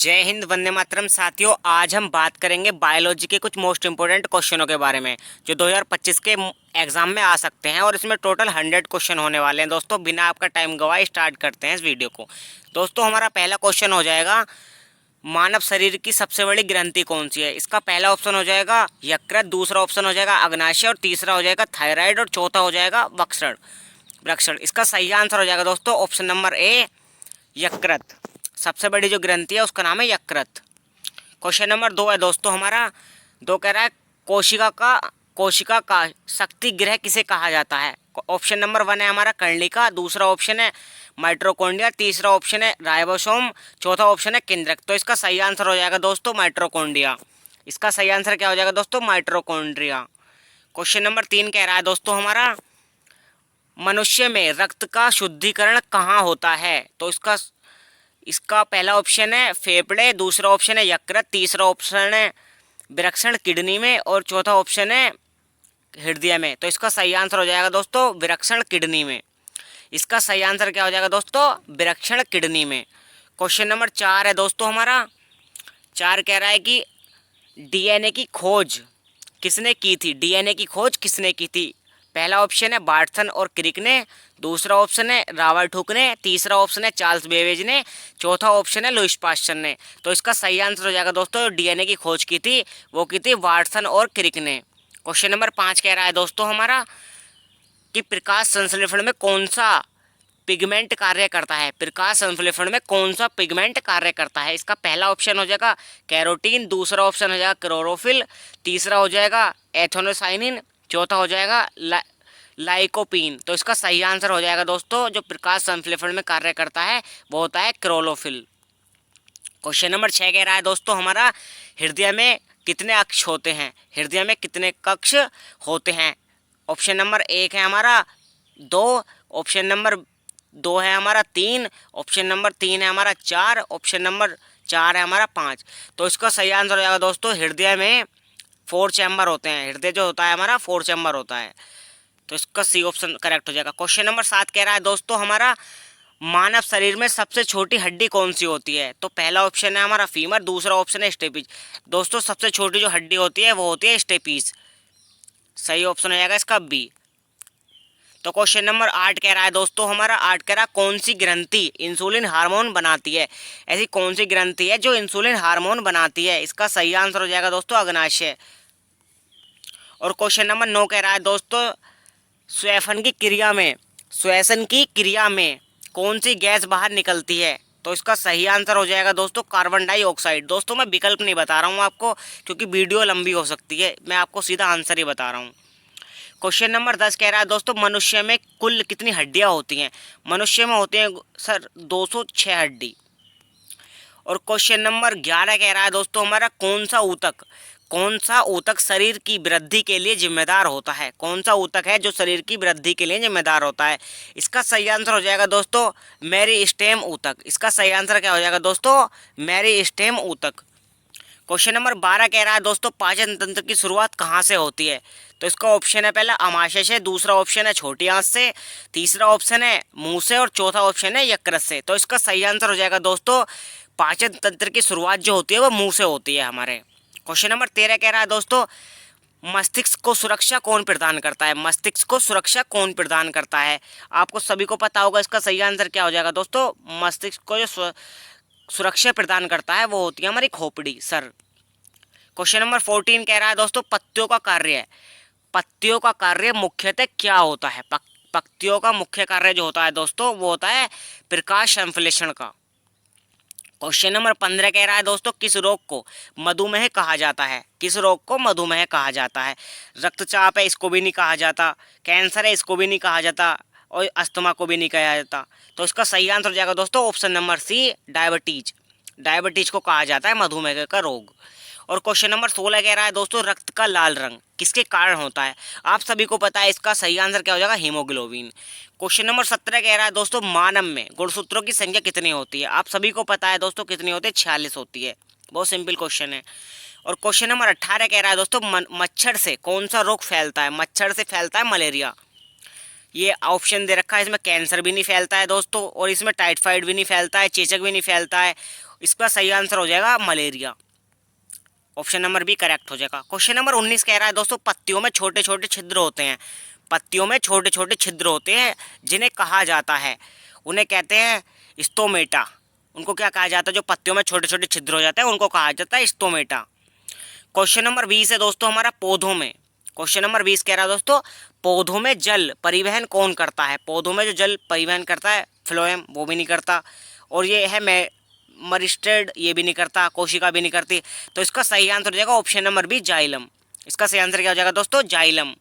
जय हिंद, वंदे मातरम। साथियों, आज हम बात करेंगे बायोलॉजी के कुछ मोस्ट इंपोर्टेंट क्वेश्चनों के बारे में जो 2025 के एग्जाम में आ सकते हैं। और इसमें टोटल 100 क्वेश्चन होने वाले हैं। दोस्तों, बिना आपका टाइम गवाए स्टार्ट करते हैं इस वीडियो को। दोस्तों, हमारा पहला क्वेश्चन हो जाएगा, मानव शरीर की सबसे बड़ी ग्रंथि कौन सी है। इसका पहला ऑप्शन हो जाएगा यकृत, दूसरा ऑप्शन हो जाएगा अग्नाशय, और तीसरा हो जाएगा थायराइड, और चौथा हो जाएगा वृषण। वृषण इसका सही आंसर हो जाएगा दोस्तों ऑप्शन नंबर ए, यकृत। सबसे बड़ी जो ग्रंथि है उसका नाम है यकृत। क्वेश्चन नंबर 2 है दोस्तों हमारा। 2 कह रहा है, कोशिका का शक्ति गृह किसे कहा जाता है। ऑप्शन नंबर 1 है हमारा कर्णिका, दूसरा ऑप्शन है माइटोकॉन्ड्रिया, तीसरा ऑप्शन है राइबोसोम, चौथा ऑप्शन है केंद्रक। तो इसका सही आंसर हो जाएगा दोस्तों माइटोकॉन्ड्रिया। इसका सही आंसर क्या हो जाएगा दोस्तों, माइटोकॉन्ड्रिया। क्वेश्चन नंबर 3 कह रहा है दोस्तों हमारा, मनुष्य में रक्त का शुद्धिकरण कहाँ होता है। तो इसका इसका पहला ऑप्शन है फेफड़े, दूसरा ऑप्शन है यकृत, तीसरा ऑप्शन है वृषण किडनी में, और चौथा ऑप्शन है हृदय में। तो इसका सही आंसर हो जाएगा दोस्तों वृषण किडनी में। इसका सही आंसर क्या हो जाएगा दोस्तों, वृषण किडनी में। क्वेश्चन नंबर 4 है दोस्तों हमारा। 4 कह रहा है कि डीएनए की खोज किसने की थी। डीएनए की खोज किसने की थी। पहला ऑप्शन है वाटसन और क्रिक ने, दूसरा ऑप्शन है रॉबर्ट हुक ने, तीसरा ऑप्शन है चार्ल्स बेबेज ने, चौथा ऑप्शन है लुईस पास्चर ने। तो इसका सही आंसर हो जाएगा दोस्तों, डीएनए की खोज की थी वो की थी वाटसन और क्रिक ने। क्वेश्चन नंबर 5 कह रहा है दोस्तों हमारा कि प्रकाश संश्लेषण में कौन सा पिगमेंट कार्य करता है। प्रकाश संश्लेषण में कौन सा पिगमेंट कार्य करता है। इसका पहला ऑप्शन हो जाएगा कैरोटीन, दूसरा ऑप्शन हो जाएगा क्लोरोफिल, तीसरा हो जाएगा एथेनोसाइनिन, चौथा हो जाएगा लाइकोपीन। तो इसका सही आंसर हो जाएगा दोस्तों, जो प्रकाश संश्लेषण में कार्य करता है वो होता है क्लोरोफिल। क्वेश्चन नंबर 6 कह रहा है दोस्तों हमारा, हृदय में कितने अक्ष होते हैं। हृदय में कितने कक्ष होते हैं। ऑप्शन नंबर 1 है हमारा 2, ऑप्शन नंबर 2 है हमारा 3, ऑप्शन नंबर 3 है हमारा 4, ऑप्शन नंबर 4 है हमारा 5। तो इसका सही आंसर हो जाएगा दोस्तों, हृदय में 4 चैम्बर होते हैं। हृदय जो होता है हमारा 4 चैम्बर होता है। तो इसका सी ऑप्शन करेक्ट हो जाएगा। क्वेश्चन नंबर 7 कह रहा है दोस्तों हमारा, मानव शरीर में सबसे छोटी हड्डी कौन सी होती है। तो पहला ऑप्शन है हमारा फीमर, दूसरा ऑप्शन है स्टेपीज। दोस्तों, सबसे छोटी जो हड्डी होती है वो होती है स्टेपीज। सही ऑप्शन हो जाएगा इसका बी। तो क्वेश्चन नंबर 8 कह रहा है दोस्तों हमारा। 8 कह रहा है, कौन सी ग्रंथि इंसुलिन हार्मोन बनाती है। ऐसी कौन सी ग्रंथि है जो इंसुलिन हार्मोन बनाती है। इसका सही आंसर हो जाएगा दोस्तों अग्नाशय। और क्वेश्चन नंबर 9 कह रहा है दोस्तों, श्वसन की क्रिया में कौन सी गैस बाहर निकलती है। तो इसका सही आंसर हो जाएगा दोस्तों कार्बन डाइऑक्साइड। दोस्तों, मैं विकल्प नहीं बता रहा हूँ आपको, क्योंकि वीडियो लंबी हो सकती है। मैं आपको सीधा आंसर ही बता रहा हूँ। क्वेश्चन नंबर 10 कह रहा है दोस्तों, मनुष्य में कुल कितनी हड्डियाँ होती हैं। मनुष्य में होते हैं सर 206 हड्डी। और क्वेश्चन नंबर 11 कह रहा है दोस्तों हमारा, कौन सा ऊतक शरीर की वृद्धि के लिए जिम्मेदार होता है। कौन सा ऊतक है जो शरीर की वृद्धि के लिए जिम्मेदार होता है। इसका सही आंसर हो जाएगा दोस्तों मेरिस्टेम ऊतक। इसका सही आंसर क्या हो जाएगा दोस्तों, मेरिस्टेम ऊतक। क्वेश्चन नंबर 12 कह रहा है दोस्तों, पाचन तंत्र की शुरुआत कहाँ से होती है। तो इसका ऑप्शन है पहला अमाशय से, दूसरा ऑप्शन है छोटी आंत से, तीसरा ऑप्शन है मुंह से, और चौथा ऑप्शन है यकृत से। तो इसका सही आंसर हो जाएगा दोस्तों, पाचन तंत्र की शुरुआत जो होती है वो मुंह से होती है हमारे। क्वेश्चन नंबर 13 कह रहा है दोस्तों, मस्तिष्क को सुरक्षा कौन प्रदान करता है। मस्तिष्क को सुरक्षा कौन प्रदान करता है। आपको सभी को पता होगा, इसका सही आंसर क्या हो जाएगा दोस्तों, मस्तिष्क को जो सुरक्षा प्रदान करता है वो होती है हमारी खोपड़ी, सर। क्वेश्चन नंबर 14 कह रहा है दोस्तों, पत्तियों का कार्य है। पत्तियों का कार्य मुख्यतः क्या होता है। पत्तियों का मुख्य कार्य जो होता है दोस्तों वो होता है प्रकाश संश्लेषण का। क्वेश्चन नंबर 15 कह रहा है दोस्तों, किस रोग को मधुमेह कहा जाता है। किस रोग को मधुमेह कहा जाता है। रक्तचाप है, इसको भी नहीं कहा जाता। कैंसर है, इसको भी नहीं कहा जाता। और अस्थमा को भी नहीं कहा जाता। तो इसका सही आंसर हो जाएगा दोस्तों option number C, diabetes. Diabetes को कहा जाता है मधुमेह का रोग। और क्वेश्चन नंबर 16 कह रहा है दोस्तों, रक्त का लाल रंग किसके कारण होता है। आप सभी को पता है, इसका सही आंसर क्या हो जाएगा, हीमोग्लोबिन। क्वेश्चन नंबर 17 कह रहा है दोस्तों, मानव में गुणसूत्रों की संख्या कितनी होती है। आप सभी को पता है दोस्तों कितनी होती है, 46 होती है। बहुत सिंपल क्वेश्चन है। और क्वेश्चन नंबर 18 कह रहा है दोस्तों, मच्छर से कौन सा रोग फैलता है। मच्छर से फैलता है मलेरिया। ये ऑप्शन दे रखा है, इसमें कैंसर भी नहीं फैलता है दोस्तों, और इसमें टाइफाइड भी नहीं फैलता है, चेचक भी नहीं फैलता है, इसका सही आंसर हो जाएगा malaria. Option number B correct हो जाएगा। क्वेश्चन नंबर 19 कह रहा है दोस्तों, पत्तियों में छोटे छोटे छिद्र होते हैं, पत्तियों में छोटे छोटे छिद्र होते हैं जिन्हें कहा जाता है, उन्हें कहते हैं स्टोमेटा। उनको क्या कहा जाता है, जो पत्तियों में छोटे छोटे छिद्र हो जाते हैं उनको कहा जाता है स्टोमेटा। क्वेश्चन नंबर 20 है दोस्तों हमारा पौधों में। क्वेश्चन नंबर 20 कह रहा है दोस्तों, पौधों में जल परिवहन कौन करता है। पौधों में जो जल परिवहन करता है फ्लोएम, वो भी नहीं करता। और ये है मरिस्टेड, ये भी नहीं करता, कोशिका भी नहीं करती। तो इसका सही आंसर हो जाएगा ऑप्शन नंबर बी जाइलम। इसका सही आंसर क्या हो जाएगा दोस्तों, जाइलम।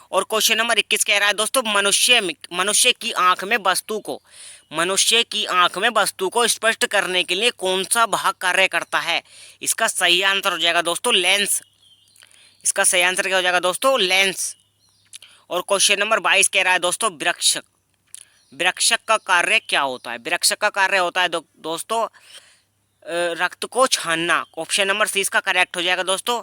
और क्वेश्चन नंबर 21 कह रहा है दोस्तों, मनुष्य की आंख में वस्तु को, मनुष्य की आंख में वस्तु को स्पष्ट करने के लिए कौन सा भाग कार्य करता है। इसका सही आंसर हो जाएगा दोस्तों लेंस। इसका सही आंसर क्या हो जाएगा दोस्तों, लेंस। और क्वेश्चन नंबर 22 कह रहा है दोस्तों, वृक्षक, वृक्षक का कार्य क्या होता है। वृक्षक का कार्य होता है दोस्तों रक्त को छानना। ऑप्शन नंबर सी इसका करेक्ट हो जाएगा दोस्तों।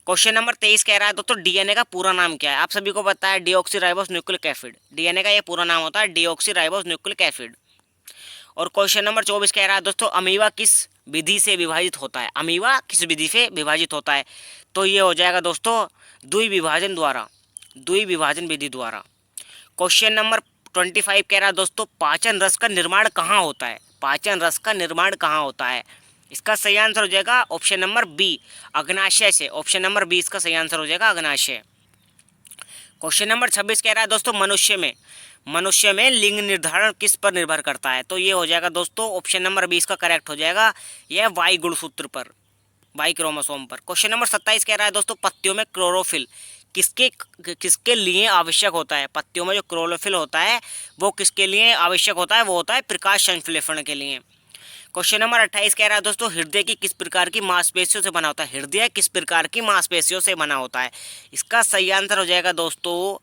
क्वेश्चन नंबर 23 कह रहा है दोस्तों, डीएनए का पूरा नाम क्या है। आप सभी को पता है डीऑक्सी न्यूक्लिक एसिड, डीएनए का ये पूरा नाम होता है डीऑक्सी न्यूक्लिक एसिड। और क्वेश्चन नंबर 24 कह रहा है दोस्तों, अमीबा किस विधि से विभाजित होता है। अमीबा किस विधि से विभाजित होता है, तो ये हो जाएगा दोस्तों द्विविभाजन द्वारा, द्विविभाजन विधि द्वारा। क्वेश्चन नंबर 25 कह रहा है दोस्तों, पाचन रस का निर्माण कहाँ होता है। पाचन रस का निर्माण कहाँ होता है। इसका सही आंसर हो जाएगा ऑप्शन नंबर बी, अग्नाशय से। ऑप्शन नंबर बी इसका सही आंसर हो जाएगा अग्नाशय। क्वेश्चन नंबर 26 कह रहा है दोस्तों, मनुष्य में लिंग निर्धारण किस पर निर्भर करता है। तो ये हो जाएगा दोस्तों ऑप्शन नंबर 20 का करेक्ट हो जाएगा, यह वाई गुणसूत्र पर, वाई क्रोमोसोम पर। क्वेश्चन नंबर 27 कह रहा है दोस्तों, पत्तियों में क्लोरोफिल किसके लिए आवश्यक होता है। पत्तियों में जो क्लोरोफिल होता है वो किसके लिए आवश्यक होता है, वो होता है प्रकाश संश्लेषण के लिए। क्वेश्चन नंबर 28 कह रहा है दोस्तों, हृदय की किस प्रकार की मांसपेशियों से बना होता है। हृदय किस प्रकार की मांसपेशियों से बना होता है। इसका सही आंसर हो जाएगा दोस्तों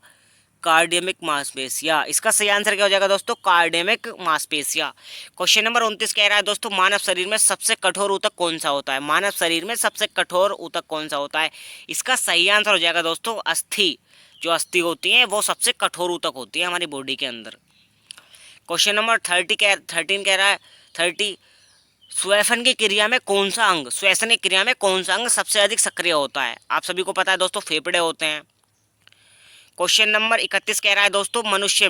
कार्डियमिक मांसपेशिया। इसका सही आंसर क्या हो जाएगा दोस्तों, कार्डियमिक मांसपेशिया। क्वेश्चन नंबर 29 कह रहा है दोस्तों, मानव शरीर में सबसे कठोर ऊतक कौन सा होता है। मानव शरीर में सबसे कठोर ऊतक कौन सा होता है। इसका सही आंसर हो जाएगा दोस्तों अस्थि। जो अस्थि होती है वो सबसे कठोर ऊतक होती है हमारी बॉडी के अंदर। क्वेश्चन नंबर 13 कह रहा है 30, श्वसन की क्रिया में कौन सा अंग, श्वसन की क्रिया में कौन सा अंग सबसे अधिक सक्रिय होता है। आप सभी को पता है दोस्तों फेफड़े होते हैं। क्वेश्चन नंबर 31 कह रहा है दोस्तों, मनुष्य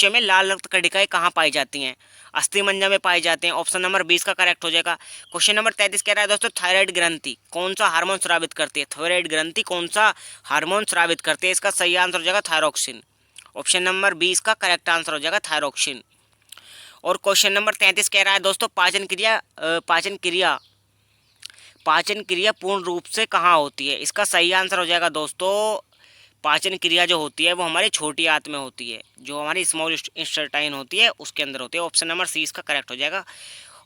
में लाल रक्त कणिकाएं कहाँ पाई जाती हैं। अस्थिमज्जा में पाई जाते हैं। ऑप्शन नंबर 20 का करेक्ट हो जाएगा। क्वेश्चन नंबर 33 कह रहा है दोस्तों, थायराइड ग्रंथि कौन सा हार्मोन स्रावित करती है। थायराइड ग्रंथि कौन सा हार्मोन स्रावित करती है। इसका सही आंसर हो जाएगा थायरोक्सिन। ऑप्शन नंबर 20 का करेक्ट आंसर हो जाएगा थायरोक्सिन। और क्वेश्चन नंबर 33 कह रहा है दोस्तों, पाचन क्रिया पूर्ण रूप से कहाँ होती है। इसका सही आंसर हो जाएगा दोस्तों, पाचन क्रिया जो होती है वो हमारी छोटी आंत में होती है, जो हमारी स्मॉल इंटेस्टाइन होती है उसके अंदर होती है। ऑप्शन नंबर सी इसका करेक्ट हो जाएगा।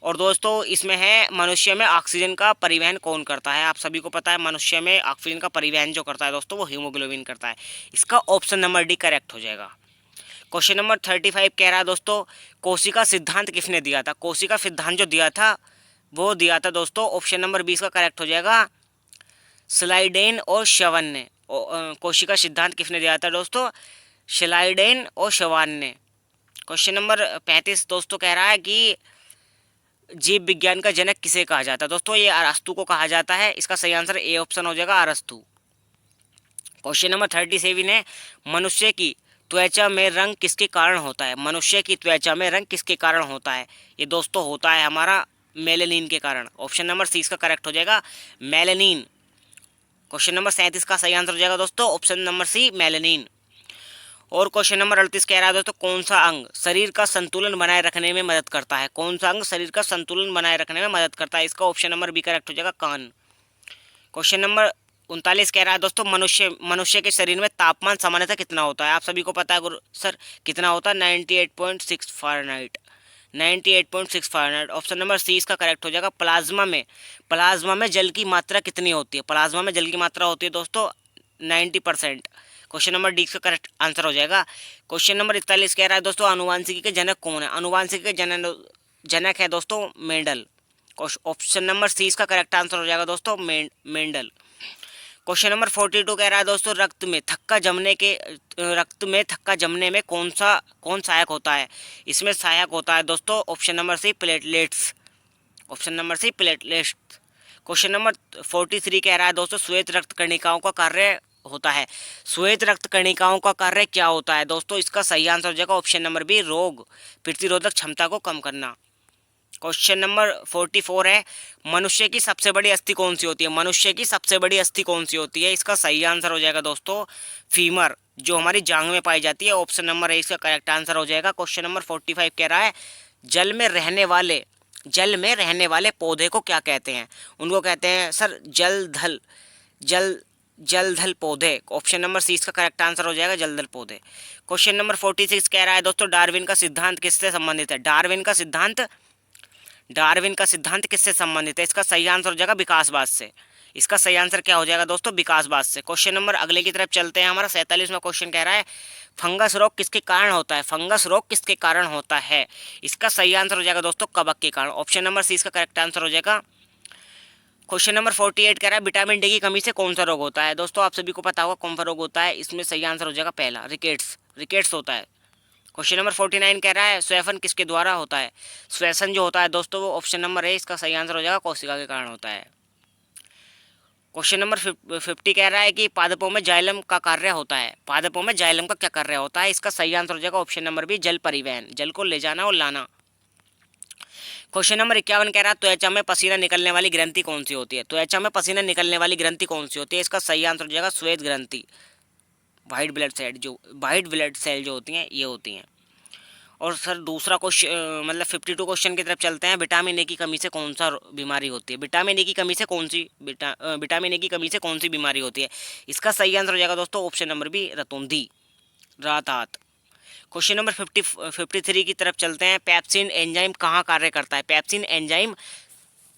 और दोस्तों इसमें है, मनुष्य में ऑक्सीजन का परिवहन कौन करता है। आप सभी को पता है मनुष्य में ऑक्सीजन का परिवहन जो करता है दोस्तों वो हीमोग्लोबिन करता है। इसका ऑप्शन नंबर डी करेक्ट हो जाएगा। क्वेश्चन नंबर 35 कह रहा है दोस्तों, कोशिका सिद्धांत किसने दिया था। कोशिका सिद्धांत जो दिया था वो दिया था दोस्तों ऑप्शन नंबर 20 का करेक्ट हो जाएगा स्लाइडेन और शवन ने। कोशिका सिद्धांत किसने दिया था दोस्तों, स्लाइडेन और शवान ने। क्वेश्चन नंबर 35 दोस्तों कह रहा है कि जीव विज्ञान का जनक किसे कहा जाता है। दोस्तों ये अरस्तु को कहा जाता है। इसका सही आंसर ए ऑप्शन हो जाएगा अरस्तु। क्वेश्चन नंबर 37 है, मनुष्य की त्वचा में रंग किसके कारण होता है। मनुष्य की त्वचा में रंग किसके कारण होता है। ये दोस्तों होता है हमारा मेलेनिन के कारण। ऑप्शन नंबर सी इसका करेक्ट हो जाएगा मेलेनिन। क्वेश्चन नंबर 37 का सही आंसर हो जाएगा दोस्तों ऑप्शन नंबर सी मेलेनिन। और क्वेश्चन नंबर 38 कह रहा है दोस्तों, कौन सा अंग शरीर का संतुलन बनाए रखने में मदद करता है। कौन सा अंग शरीर का संतुलन बनाए रखने में मदद करता है। इसका ऑप्शन नंबर बी करेक्ट हो जाएगा कान। क्वेश्चन नंबर 39 कह रहा है दोस्तों, मनुष्य के शरीर में तापमान सामान्यतः कितना होता है। आप सभी को पता है गुरु सर कितना होता है 98.6 Fahrenheit. 98.6 Fahrenheit. Option number C इसका करेक्ट हो जाएगा। प्लाज्मा में जल की मात्रा कितनी होती है। प्लाज्मा में जल की मात्रा होती है दोस्तों 90%। क्वेश्चन नंबर डी का करेक्ट आंसर हो जाएगा। क्वेश्चन नंबर 41 कह रहा है दोस्तों, आनुवांशिकी के जनक कौन है। आनुवांशिकी के जनक है दोस्तों मेंडल। ऑप्शन नंबर सी इसका करेक्ट आंसर हो जाएगा दोस्तों मेंडल। क्वेश्चन नंबर 42 कह रहा है दोस्तों, रक्त में थक्का जमने में कौन सहायक होता है। इसमें सहायक होता है दोस्तों option number C platelets. Option number C platelets. Question number 43 कह रहा है दोस्तों श्वेत रक्त कणिकाओं का कार्य होता है। श्वेत रक्त कणिकाओं का कार्य क्या होता है दोस्तों? इसका सही आंसर हो जाएगा ऑप्शन नंबर बी, रोग प्रतिरोधक क्षमता को कम करना। क्वेश्चन नंबर 44 है, मनुष्य की सबसे बड़ी अस्थि कौन सी होती है? मनुष्य की सबसे बड़ी अस्थि कौन सी होती है? इसका सही आंसर हो जाएगा दोस्तों फीमर, जो हमारी जांग में पाई जाती है। ऑप्शन नंबर ए इसका करेक्ट आंसर हो जाएगा। क्वेश्चन नंबर 45 कह रहा है, जल में रहने वाले पौधे को क्या कहते हैं? उनको कहते हैं सर जलधल, जल जलधल पौधे। ऑप्शन नंबर सी इसका करेक्ट आंसर हो जाएगा, जलधल पौधे। क्वेश्चन नंबर 46 कह रहा है दोस्तों डार्विन का सिद्धांत किससे संबंधित है? डार्विन का सिद्धांत किससे संबंधित है? इसका सही आंसर हो जाएगा विकासवाद से। इसका सही आंसर क्या हो जाएगा दोस्तों? विकासवाद से। क्वेश्चन नंबर अगले की तरफ चलते हैं। हमारा 47वां क्वेश्चन कह रहा है, फंगस रोग किसके कारण होता है? फंगस रोग किसके कारण होता है? इसका सही आंसर हो जाएगा दोस्तों कवक के कारण। ऑप्शन नंबर सी इसका करेक्ट आंसर हो जाएगा। क्वेश्चन नंबर 48 कह रहा है, विटामिन डी की कमी से कौन सा रोग होता है? दोस्तों आप सभी को पता होगा कौन सा रोग होता है। इसमें सही आंसर हो जाएगा पहला, रिकेट्स होता है। क्वेश्चन नंबर 49 कह रहा है, श्वसन किसके द्वारा होता है? श्वसन जो होता है दोस्तों वो ऑप्शन नंबर ए इसका सही आंसर हो जाएगा, कोशिका के कारण होता है। क्वेश्चन नंबर 50 कह रहा है कि पादपों में जाइलम का कार्य होता है। पादपों में जाइलम का क्या कार्य होता है? इसका सही आंसर हो जाएगा ऑप्शन नंबर बी, जल परिवहन, जल को ले जाना और लाना। क्वेश्चन नंबर 51 कह रहा है, त्वचा में पसीना निकलने वाली ग्रंथि कौन सी होती है? त्वचा में पसीना निकलने वाली ग्रंथि कौन सी होती है? इसका सही आंसर हो जाएगा श्वेत ग्रंथि। वाइट ब्लड सेल जो होती हैं ये होती हैं। और सर दूसरा क्वेश्चन मतलब 52 क्वेश्चन की तरफ चलते हैं। विटामिन ए की कमी से कौन सा बीमारी होती है? विटामिन ए की कमी से विटामिन ए की कमी से कौन सी बीमारी होती है? इसका सही आंसर हो जाएगा दोस्तों ऑप्शन नंबर बी, रतौंधी, रातआत। क्वेश्चन नंबर 53 की तरफ चलते हैं। पेप्सिन एंजाइम कहाँ कार्य करता है? पेप्सिन एंजाइम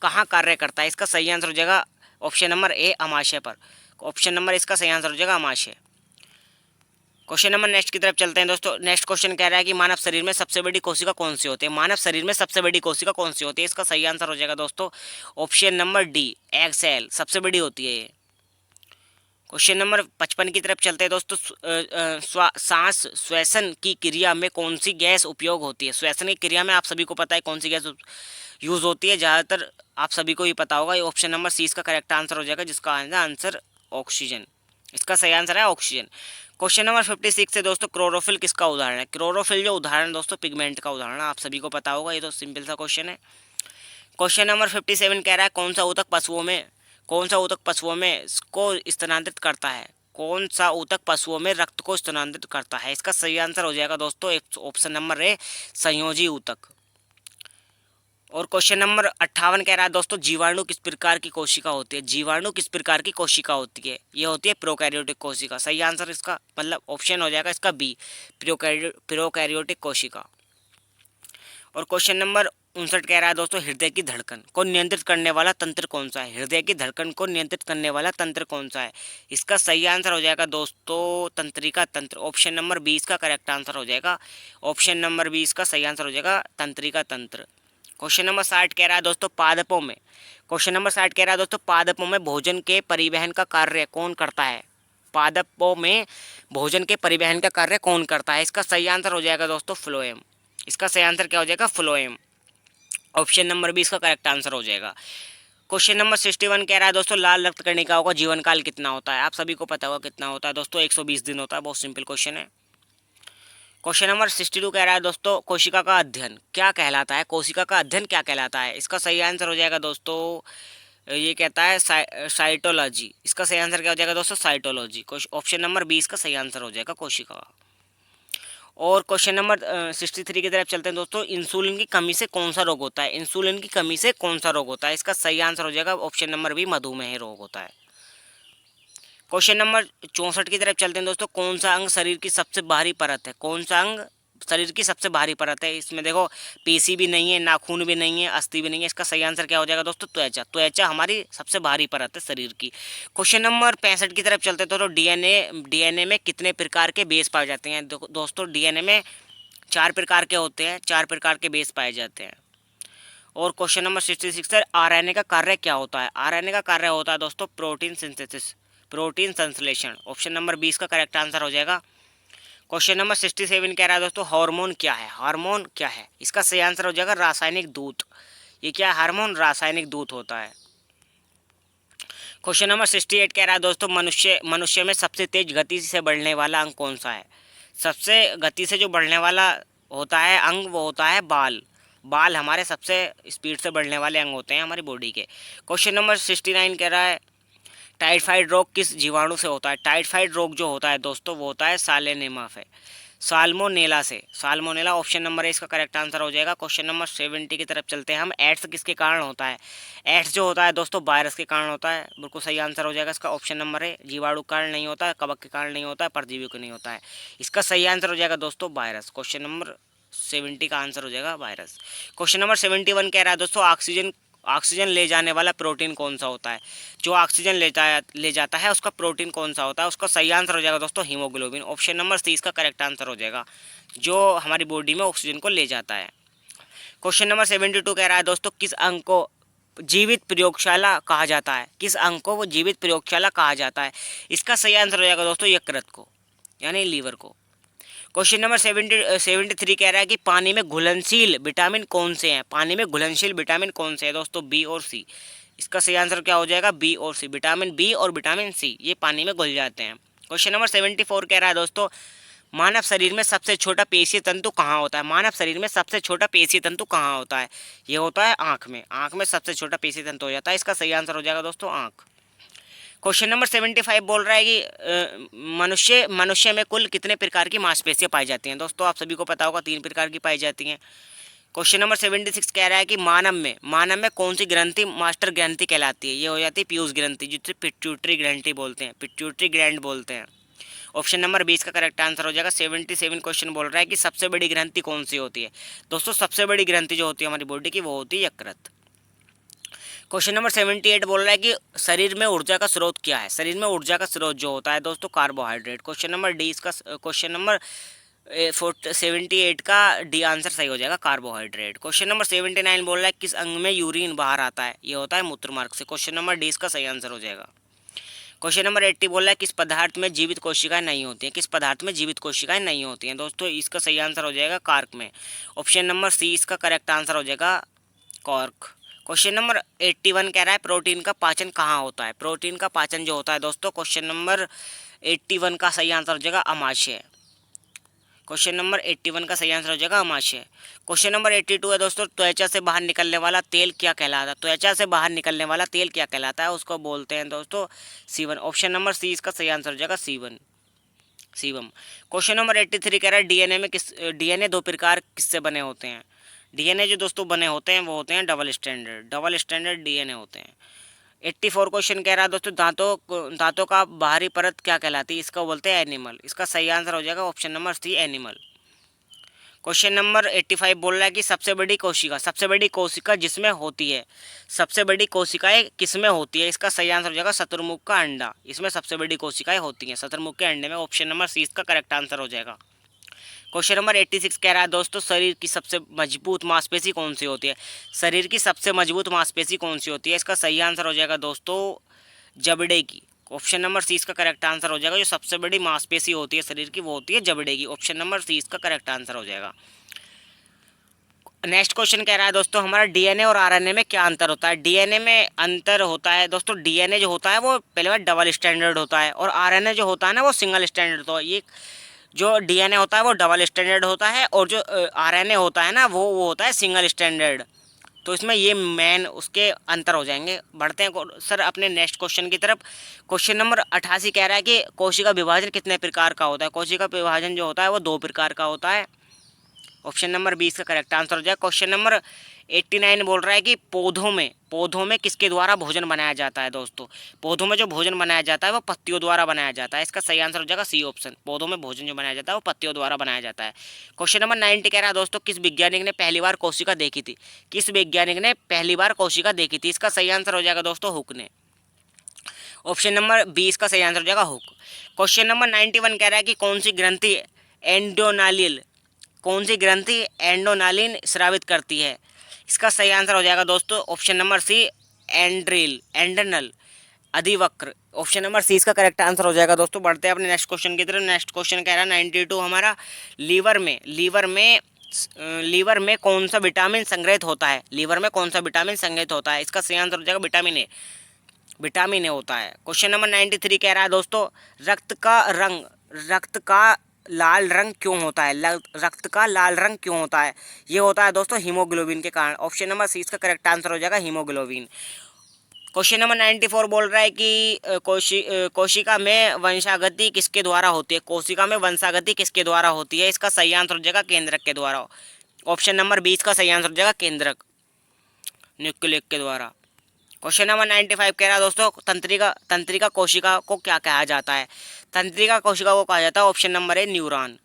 कहाँ कार्य करता है? इसका सही आंसर हो जाएगा ऑप्शन नंबर ए, अमाशय पर। ऑप्शन नंबर इसका सही आंसर हो जाएगा अमाशय। क्वेश्चन नंबर नेक्स्ट की तरफ चलते हैं दोस्तों। नेक्स्ट क्वेश्चन कह रहा है कि मानव शरीर में सबसे बड़ी कोशिका कौन सी होती है? मानव शरीर में सबसे बड़ी कोशिका कौन सी होती है? इसका सही आंसर हो जाएगा दोस्तों option number D, egg cell, सबसे बड़ी होती है ये। क्वेश्चन नंबर 55 की तरफ चलते हैं दोस्तों। सांस श्वसन की क्रिया में कौन सी गैस उपयोग होती है? श्वसन की क्रिया में आप सभी को पता है कौन सी गैस यूज होती है, ज़्यादातर आप सभी को ही पता होगा। ये ऑप्शन नंबर सी इसका करेक्ट आंसर हो जाएगा, जिसका आंसर ऑक्सीजन। इसका सही आंसर है ऑक्सीजन। क्वेश्चन नंबर 56 से दोस्तों, क्लोरोफिल किसका उदाहरण है? क्लोरोफिल जो उदाहरण दोस्तों पिगमेंट का उदाहरण है, आप सभी को पता होगा, ये तो सिंपल सा क्वेश्चन है। क्वेश्चन नंबर 57 कह रहा है, कौन सा ऊतक पशुओं में को स्थानांतरित करता है? कौन सा ऊतक पशुओं में रक्त को स्थानांतरित करता है? इसका सही आंसर हो जाएगा दोस्तों ऑप्शन नंबर ए, संयोजी ऊतक। और क्वेश्चन नंबर 58 कह रहा है दोस्तों, जीवाणु किस प्रकार की कोशिका होती है? जीवाणु किस प्रकार की कोशिका होती है? ये होती है प्रोकैरियोटिक कोशिका। सही आंसर इसका मतलब ऑप्शन हो जाएगा इसका बी, प्रोकैरियोटिक कोशिका। और क्वेश्चन नंबर 59 कह रहा है दोस्तों, हृदय की धड़कन को नियंत्रित करने वाला तंत्र कौन सा है? हृदय की धड़कन को नियंत्रित करने वाला तंत्र कौन सा है? इसका सही आंसर हो जाएगा दोस्तों तंत्रिका तंत्र। ऑप्शन नंबर 20 का करेक्ट आंसर हो जाएगा। ऑप्शन नंबर 20 का सही आंसर हो जाएगा तंत्रिका तंत्र। क्वेश्चन नंबर 60 कह रहा है दोस्तों, पादपों में भोजन के परिवहन का कार्य कौन करता है? पादपों में भोजन के परिवहन का कार्य कौन करता है? इसका सही आंसर हो जाएगा दोस्तों फ्लोएम। इसका सही आंसर क्या हो जाएगा? फ्लोएम। ऑप्शन नंबर बी इसका करेक्ट आंसर हो जाएगा। क्वेश्चन नंबर 61 कह रहा है दोस्तों, लाल रक्त कणिकाओं का जीवन काल कितना होता है? आप सभी को पता होगा कितना होता है दोस्तों, 120 दिन होता है। बहुत सिंपल क्वेश्चन है। क्वेश्चन नंबर 62 कह रहा है दोस्तों, कोशिका का अध्ययन क्या कहलाता है? कोशिका का अध्ययन क्या कहलाता है? इसका सही आंसर हो जाएगा दोस्तों, ये कहता है साइटोलॉजी। इसका सही आंसर क्या हो जाएगा दोस्तों? साइटोलॉजी। ऑप्शन नंबर 20 का सही आंसर हो जाएगा कोशिका। और क्वेश्चन नंबर 63 की तरफ चलते हैं दोस्तों, इंसुलिन की कमी से कौन सा रोग होता है? इंसुलिन की कमी से कौन सा रोग होता है? इसका सही आंसर हो जाएगा ऑप्शन नंबर बी, मधुमेह रोग होता है। क्वेश्चन नंबर 64 की तरफ चलते हैं दोस्तों, कौन सा अंग शरीर की सबसे बाहरी परत है? कौन सा अंग शरीर की सबसे बाहरी परत है? इसमें देखो पेशी भी नहीं है, नाखून भी नहीं है, अस्थि भी नहीं है। इसका सही आंसर क्या हो जाएगा दोस्तों? त्वचा। त्वचा हमारी सबसे बाहरी परत है शरीर की। क्वेश्चन नंबर 65 की तरफ चलते हैं तो डीएनए में कितने प्रकार के बेस पाए जाते हैं? दोस्तों डीएनए में 4 प्रकार के होते हैं, 4 प्रकार के बेस पाए जाते हैं। और क्वेश्चन नंबर 66 है, आरएनए का कार्य क्या होता है? आरएनए का कार्य होता है दोस्तों प्रोटीन सिंथेसिस, प्रोटीन संश्लेषण। ऑप्शन नंबर 20 का करेक्ट आंसर हो जाएगा। क्वेश्चन नंबर 67 कह रहा है दोस्तों, हार्मोन क्या है? हार्मोन क्या है? इसका सही आंसर हो जाएगा रासायनिक दूत। ये क्या हार्मोन, रासायनिक दूत होता है। क्वेश्चन नंबर 68 कह रहा है दोस्तों, मनुष्य में सबसे तेज गति से बढ़ने वाला अंग कौन सा है। सबसे गति से जो बढ़ने वाला होता है अंग वो होता है बाल। बाल हमारे सबसे स्पीड से बढ़ने वाले अंग होते हैं हमारी बॉडी के। क्वेश्चन नंबर 69 कह रहा है, टाइफाइड रोग किस जीवाणु से होता है। टाइफाइड रोग जो होता है दोस्तों वो होता है सालेनेमा से, साल्मोनेला से। साल्मोनेला ऑप्शन नंबर है इसका करेक्ट आंसर हो जाएगा। क्वेश्चन नंबर 70 की तरफ चलते हैं हम। एड्स किसके कारण होता है। एड्स जो होता है दोस्तों वायरस के कारण होता है, बिल्कुल सही आंसर हो जाएगा इसका। ऑप्शन नंबर है, जीवाणु के कारण नहीं होता है, कवक के कारण नहीं होता है, परजीवी के नहीं होता है। इसका सही आंसर हो जाएगा दोस्तों वायरस। क्वेश्चन नंबर 70 का आंसर हो जाएगा वायरस। क्वेश्चन नंबर 71 कह रहा है दोस्तों, ऑक्सीजन ले जाने वाला प्रोटीन कौन सा होता है। जो ऑक्सीजन ले जाता है उसका प्रोटीन कौन सा होता है। उसका सही आंसर हो जाएगा दोस्तों हीमोग्लोबिन। ऑप्शन नंबर सी इसका करेक्ट आंसर हो जाएगा, जो हमारी बॉडी में ऑक्सीजन को ले जाता है। क्वेश्चन नंबर 72 कह रहा है दोस्तों, किस अंग को जीवित प्रयोगशाला कहा जाता है। किस अंग को वो जीवित प्रयोगशाला कहा जाता है। इसका सही आंसर हो जाएगा दोस्तों यकृत को, यानी लीवर को। क्वेश्चन नंबर 73 कह रहा है कि पानी में घुलनशील विटामिन कौन से हैं। पानी में घुलनशील विटामिन कौन से हैं दोस्तों, बी और सी। इसका सही आंसर क्या हो जाएगा, बी और सी। विटामिन बी और विटामिन सी ये पानी में घुल जाते हैं। क्वेश्चन नंबर 74 कह रहा है दोस्तों, मानव शरीर में सबसे छोटा पेशीय तंतु कहाँ होता है। मानव शरीर में सबसे छोटा पेशीय तंतु कहाँ होता है। ये होता है आँख में। आँख में सबसे छोटा पेशीय तंतु हो जाता है। इसका सही आंसर हो जाएगा दोस्तों आँख। क्वेश्चन नंबर 75 बोल रहा है कि मनुष्य में कुल कितने प्रकार की मांसपेशियां पाई जाती हैं। दोस्तों आप सभी को पता होगा 3 प्रकार की पाई जाती हैं। क्वेश्चन नंबर 76 कह रहा है कि मानव में कौन सी ग्रंथि मास्टर ग्रंथि कहलाती है। ये हो जाती है पीयूष ग्रंथि, जिसे पिट्यूटरी ग्रंथि बोलते हैं, पिट्यूटरी ग्लैंड बोलते हैं। ऑप्शन नंबर 20 का करेक्ट आंसर हो जाएगा। 77 क्वेश्चन बोल रहा है कि सबसे बड़ी ग्रंथि कौन सी होती है। दोस्तों सबसे बड़ी ग्रंथि जो होती है हमारी बॉडी की वो होती है यकृत। क्वेश्चन नंबर 78 बोल रहा है कि शरीर में ऊर्जा का स्रोत क्या है। शरीर में ऊर्जा का स्रोत जो होता है दोस्तों कार्बोहाइड्रेट। क्वेश्चन नंबर 78 का डी आंसर सही हो जाएगा कार्बोहाइड्रेट। क्वेश्चन नंबर 79 बोल रहा है किस अंग में यूरिन बाहर आता है। ये होता है मूत्र मार्ग से। क्वेश्चन नंबर डी इसका सही आंसर हो जाएगा। क्वेश्चन नंबर 80 बोल रहा है किस पदार्थ में जीवित कोशिकाएं नहीं होती हैं। किस पदार्थ में जीवित कोशिकाएं नहीं होती हैं दोस्तों, इसका सही आंसर हो जाएगा कार्क में। ऑप्शन नंबर सी इसका करेक्ट आंसर हो जाएगा कॉर्क। क्वेश्चन नंबर 81 कह रहा है प्रोटीन का पाचन कहाँ होता है। प्रोटीन का पाचन जो होता है दोस्तों, क्वेश्चन नंबर 81 का सही आंसर हो जाएगा अमाशय। क्वेश्चन नंबर 81 का सही आंसर हो जाएगा अमाशय। क्वेश्चन नंबर 82 है दोस्तों, त्वचा से बाहर निकलने वाला तेल क्या कहलाता है। त्वचा से बाहर निकलने वाला तेल क्या कहलाता है, उसको बोलते हैं दोस्तों सीवन। ऑप्शन नंबर सी इसका सही आंसर हो जाएगा सीवम। क्वेश्चन नंबर 83 कह रहा है डीएनए 2 प्रकार किससे बने होते हैं। डीएनए जो दोस्तों बने होते हैं वो होते हैं डबल स्टैंडर्ड डीएनए होते हैं। 84 क्वेश्चन कह रहा है दोस्तों, दांतों का बाहरी परत क्या कहलाती है। इसका बोलते हैं एनिमल। इसका सही आंसर हो जाएगा option number C animal. Question number 85 बोल रहा है कि सबसे बड़ी कोशिका जिसमें होती है। सबसे बड़ी कोशिकाएं किसमें होती है। इसका सही आंसर हो जाएगा शतुरमुर्ग का अंडा। इसमें सबसे बड़ी कोशिकाएं होती हैं शतुरमुर्ग के अंडे में। ऑप्शन नंबर सी इसका करेक्ट आंसर हो जाएगा। क्वेश्चन नंबर 86 कह रहा है दोस्तों, शरीर की सबसे मजबूत मांसपेशी कौन सी होती है। शरीर की सबसे मजबूत मांसपेशी कौन सी होती है। इसका सही आंसर हो जाएगा दोस्तों जबड़े की। ऑप्शन नंबर सी इसका करेक्ट आंसर हो जाएगा। जो सबसे बड़ी मांसपेशी होती है शरीर की वो होती है जबड़े की। ऑप्शन नंबर सी इसका करेक्ट आंसर हो जाएगा। नेक्स्ट क्वेश्चन कह रहा है दोस्तों, हमारा डीएनए और आरएनए में क्या अंतर होता है। डीएनए में अंतर होता है दोस्तों, डीएनए जो होता है वो पहले बार डबल स्टैंडर्ड होता है और आरएनए जो होता है ना वो सिंगल स्टैंडर्ड होता है। ये जो डीएनए होता है वो डबल स्टैंडर्ड होता है और जो आरएनए होता है ना वो होता है सिंगल स्टैंडर्ड। तो इसमें ये मेन उसके अंतर हो जाएंगे। बढ़ते हैं सर अपने नेक्स्ट क्वेश्चन की तरफ। क्वेश्चन नंबर 88 कह रहा है कि कोशिका विभाजन कितने प्रकार का होता है। कोशिका विभाजन जो होता है वो 2 प्रकार का होता है। ऑप्शन नंबर 20 का करेक्ट आंसर हो जाएगा। क्वेश्चन नंबर 89 बोल रहा है कि पौधों में किसके द्वारा भोजन बनाया जाता है दोस्तों। पौधों में जो भोजन बनाया जाता है वो पत्तियों द्वारा बनाया जाता है। इसका सही आंसर हो जाएगा सी ऑप्शन। पौधों में भोजन जो बनाया जाता है वो पत्तियों द्वारा बनाया जाता है। क्वेश्चन नंबर 90 कह रहा है दोस्तों, किस वैज्ञानिक ने पहली बार कोशिका देखी थी। किस वैज्ञानिक ने पहली बार कोशिका देखी थी। इसका सही आंसर हो जाएगा दोस्तों हुक ने। ऑप्शन नंबर 20 का सही आंसर हो जाएगा हुक। क्वेश्चन नंबर 91 कह रहा है कि कौन सी ग्रंथि एंडोनालिन स्रावित करती है। इसका सही आंसर हो जाएगा दोस्तों ऑप्शन नंबर सी एंड्रनल अधिवक्र। ऑप्शन नंबर सी इसका करेक्ट आंसर हो जाएगा दोस्तों। बढ़ते हैं अपने नेक्स्ट क्वेश्चन की तरफ। नेक्स्ट क्वेश्चन कह रहा है 92 हमारा लीवर में लीवर में कौन सा विटामिन संग्रहित होता है? लीवर में कौन सा विटामिन संग्रहित होता है? इसका सही आंसर हो जाएगा विटामिन ए। विटामिन ए होता है। क्वेश्चन नंबर 93 कह रहा है दोस्तों, रक्त का लाल रंग क्यों होता है? रक्त का लाल रंग क्यों होता है? ये होता है दोस्तों हीमोग्लोबिन के कारण। ऑप्शन नंबर सी इसका करेक्ट आंसर हो जाएगा हीमोग्लोबिन। क्वेश्चन नंबर 94 बोल रहा है कि कोशिका में वंशागति किसके द्वारा होती है? कोशिका में वंशागति किसके द्वारा होती है? इसका सही आंसर हो जाएगा केंद्रक के द्वारा। ऑप्शन नंबर 20 का सही आंसर हो जाएगा केंद्रक, न्यूक्लियस के द्वारा। क्वेश्चन नंबर 95 कह रहा है दोस्तों, तंत्रिका कोशिका को क्या कहा जाता है? तंत्रिका कोशिका को कहा जाता है option number A neuron.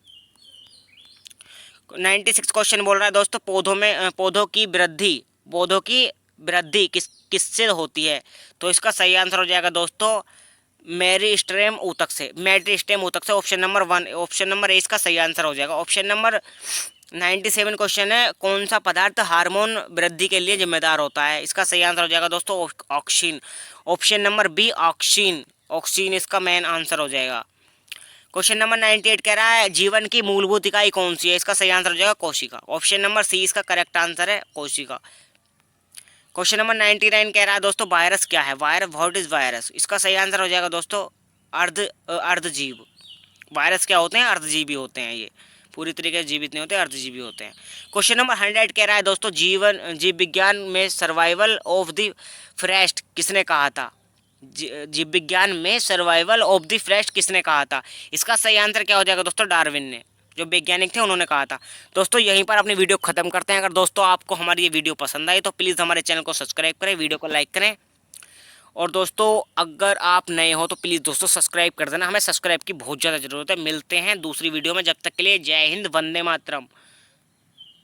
96 question बोल रहा है दोस्तों, पौधों की वृद्धि किससे होती है? तो इसका सही आंसर हो जाएगा दोस्तों मेरिस्टेम ऊतक से। Option number 1, option number A इसका सही आंसर हो जाएगा। ऑप्शन नंबर 97 क्वेश्चन है, कौन सा पदार्थ हार्मोन वृद्धि के लिए जिम्मेदार होता है? इसका सही आंसर हो जाएगा दोस्तों auxin. Option number B auxin इसका मेन आंसर हो जाएगा। क्वेश्चन नंबर 98 कह रहा है, जीवन की मूलभूत इकाई कौन सी है? इसका सही आंसर हो जाएगा कोशिका। ऑप्शन नंबर सी इसका करेक्ट आंसर है कोशिका। क्वेश्चन नंबर 99 कह रहा है दोस्तों, वायरस क्या है? What is virus? इसका सही आंसर हो जाएगा दोस्तों अर्धजीव। वायरस क्या होते हैं? अर्धजीवी होते हैं। ये पूरी तरीके से जीवित नहीं होते, अर्धजीवी होते हैं। क्वेश्चन नंबर 100 कह रहा है दोस्तों, जीव विज्ञान में सर्वाइवल ऑफ द फिटेस्ट किसने कहा था? जीव विज्ञान में सर्वाइवल ऑफ द फिटेस्ट किसने कहा था? इसका सही आंसर क्या हो जाएगा दोस्तों? डार्विन ने, जो वैज्ञानिक थे उन्होंने कहा था। दोस्तों यहीं पर अपनी वीडियो खत्म करते हैं। अगर दोस्तों आपको हमारी ये वीडियो पसंद आई तो प्लीज़ हमारे चैनल को सब्सक्राइब करें, वीडियो को लाइक करें, और दोस्तों अगर आप नए हो तो प्लीज़ दोस्तों सब्सक्राइब कर देना। हमें सब्सक्राइब की बहुत ज़्यादा ज़रूरत है। मिलते हैं दूसरी वीडियो में, जब तक के लिए जय हिंद, वंदे मातरम।